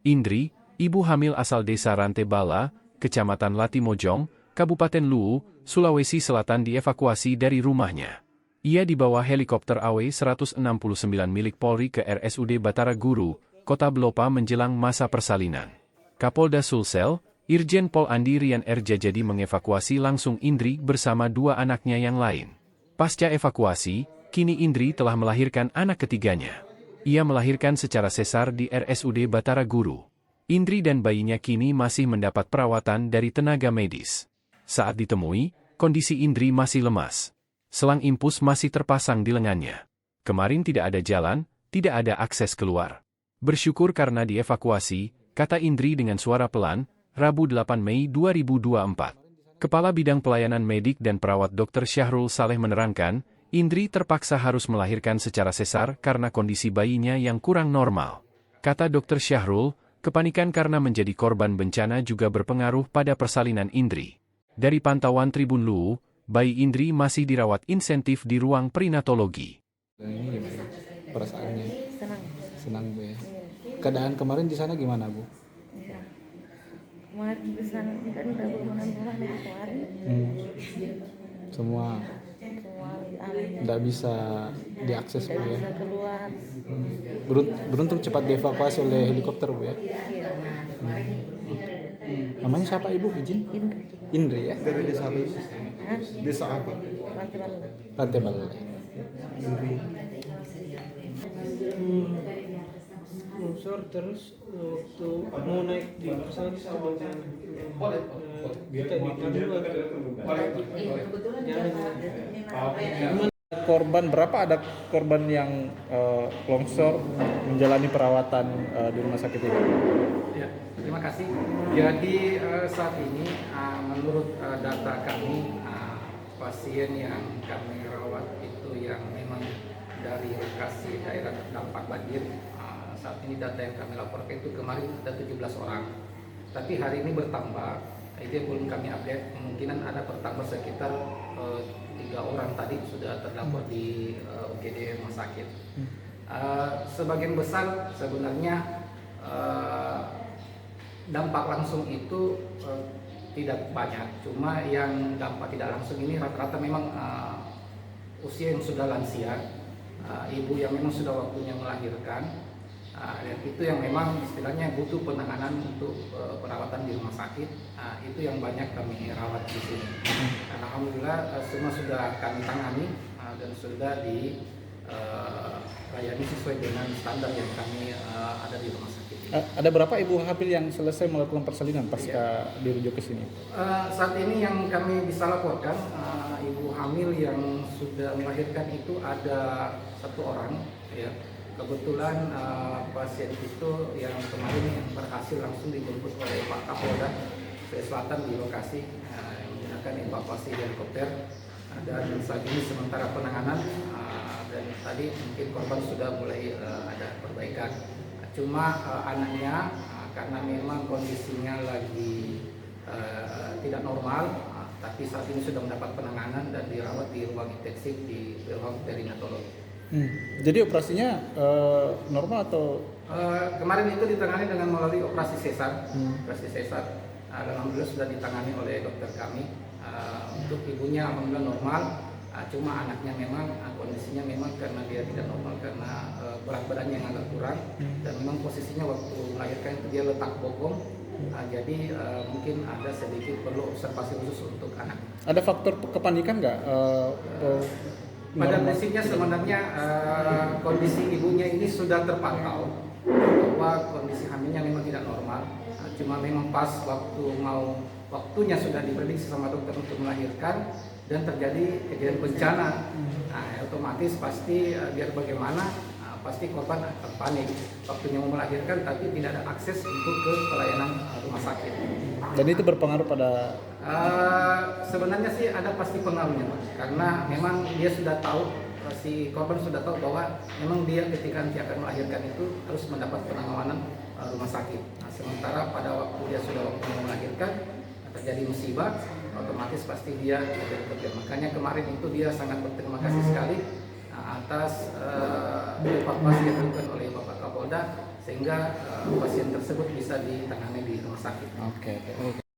Indri, ibu hamil asal desa Rantebala, Kecamatan Latimojong, Kabupaten Luwu, Sulawesi Selatan dievakuasi dari rumahnya. Ia dibawa helikopter AW169 milik Polri ke RSUD Batara Guru, Kota Belopa menjelang masa persalinan. Kapolda Sulsel, Irjen Pol Andi Rian R. Jajadi mengevakuasi langsung Indri bersama dua anaknya yang lain. Pasca evakuasi, kini Indri telah melahirkan anak ketiganya. Ia melahirkan secara sesar di RSUD Batara Guru. Indri dan bayinya kini masih mendapat perawatan dari tenaga medis. Saat ditemui, kondisi Indri masih lemas. Selang infus masih terpasang di lengannya. Kemarin tidak ada jalan, tidak ada akses keluar. Bersyukur karena dievakuasi, kata Indri dengan suara pelan, Rabu 8 Mei 2024. Kepala Bidang Pelayanan Medik dan Perawat Dr. Syahrul Saleh menerangkan, Indri terpaksa harus melahirkan secara sesar karena kondisi bayinya yang kurang normal. Kata Dr. Syahrul, kepanikan karena menjadi korban bencana juga berpengaruh pada persalinan Indri. Dari pantauan Tribun Luwu, bayi Indri masih dirawat insentif di ruang perinatologi. Ini gimana perasaannya? Senang. Senang Bu ya. Keadaan kemarin di sana gimana Bu? Ya. Kemarin di sana kan udah bulan-bulan ya kemarin. Semua tidak bisa diakses Bu ya. Bisa keluar. Beruntung cepat dievakuasi oleh helikopter Bu ya. Iya. Namanya siapa Ibu izin? Indri. Indri ya. Dari desa apa? Hah? Desa apa? Bantuan. Rantebal. Longsor terus waktu mau naik di pesawat kita Korban berapa ada korban yang longsor menjalani perawatan di rumah sakit ini? Ya, terima kasih. Jadi saat ini menurut data kami pasien yang kami rawat itu yang memang dari lokasi daerah terdampak banjir. Saat ini data yang kami laporkan itu kemarin ada 17 orang. Tapi hari ini bertambah, itu yang belum kami update. Kemungkinan ada bertambah sekitar 3 orang tadi sudah terdapat di UGD rumah sakit. Sebagian besar sebenarnya dampak langsung itu tidak banyak, cuma yang dampak tidak langsung ini rata-rata memang usia yang sudah lansia, ibu yang memang sudah waktunya melahirkan, dan itu yang memang istilahnya butuh penanganan untuk perawatan di rumah sakit. Itu yang banyak kami rawat di sini. Alhamdulillah semua sudah kami tangani dan sudah dilayani sesuai dengan standar yang kami ada di rumah sakit. Ada berapa ibu hamil yang selesai melakukan persalinan pasca dirujuk ke sini? Saat ini yang kami bisa laporkan, ibu hamil yang sudah melahirkan itu ada 1 orang. Ya. Kebetulan pasien itu yang kemarin yang berhasil langsung dijemput oleh Pak Kapolda Sulawesi Selatan di lokasi menggunakan evakuasi helikopter. Dan saat ini sementara penanganan dan tadi mungkin korban sudah mulai ada perbaikan. Cuma anaknya karena memang kondisinya lagi tidak normal, tapi saat ini sudah mendapat penanganan dan dirawat di ruang intensif di ruang perinatologi. Jadi operasinya normal atau? Kemarin itu ditangani dengan melalui operasi sesar. Operasi sesar, alhamdulillah sudah ditangani oleh dokter kami. Untuk ibunya alhamdulillah normal. Cuma anaknya memang kondisinya memang karena dia tidak normal karena berat badannya yang agak kurang dan memang posisinya waktu melahirkan itu dia letak bokong. Jadi mungkin ada sedikit perlu observasi khusus untuk anak. Ada faktor kepanikan nggak? Pada prinsipnya sebenarnya kondisi ibunya ini sudah terpantau bahwa kondisi hamilnya memang tidak normal. Cuma memang pas waktunya sudah diprediksi sama dokter untuk melahirkan dan terjadi kejadian bencana. Otomatis pasti biar bagaimana pasti korban akan panik waktunya mau melahirkan tapi tidak ada akses untuk ke pelayanan rumah sakit. Dan itu berpengaruh pada? Sebenarnya sih ada pasti pengaruhnya, Pak. Karena memang dia sudah tahu, si korban sudah tahu bahwa memang dia ketika nanti akan melahirkan itu harus mendapat penanganan rumah sakit. Sementara pada waktu dia sudah waktu melahirkan terjadi musibah, otomatis pasti dia bekerja. Makanya kemarin itu dia sangat berterima kasih sekali atas evakuasi yang dilakukan oleh Bapak Kapolda sehingga pasien tersebut bisa ditangani di rumah sakit. Oke.